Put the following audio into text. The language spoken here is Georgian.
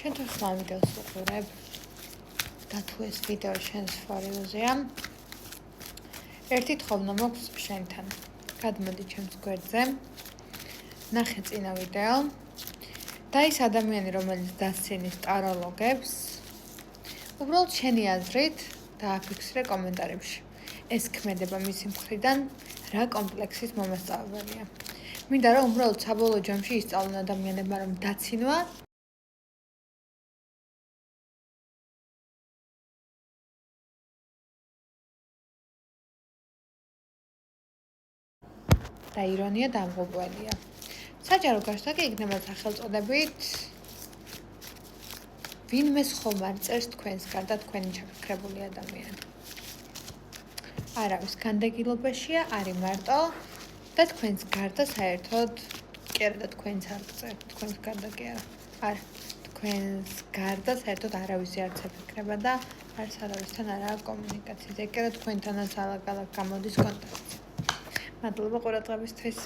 შენ თუ ხმა ვიდეოს უყურებ და თუ ეს ვიდეო შენს ფორიოზეა, ერთი თხოვნა მაქვს შენთან. გადმოდი ჩემს გვერდზე, ნახე წინა ვიდეო და ის ადამიანი, რომელიც დასცინის ტაროლოგებს, უბრალოდ შენი აზრით დააფიქსირე კომენტარებში. ეს ქმედება მისი მხრიდან რა კომპლექსის მომასწავლებელია. მინდა რომ უბრალოდ საბოლოო ჯამში ისწავლონ ადამიანებმა, რომ დაცინვა და ირონია დამღუპველია. საჯარო გაშლა კი იქნება სახელწოდებით ვინმეს ხომ არ წერს თქვენს გარდა თქვენი ჩაფიქრებული ადამიანი. არავის განდეგილობაშია, არის მარტო და თქვენს გარდა საერთოდ კი არა და თქვენს არ წერთ, თქვენს გარდა კი არა. არა, თქვენს გარდა საერთოდ არავის არც აფიქრება და არც არავისთან არაა კომუნიკაცია. ეგ კი არა თქვენთანაც ალაგ-ალაგ გამოდის კონტაქტი. მადლობა ყურადღებისთვის.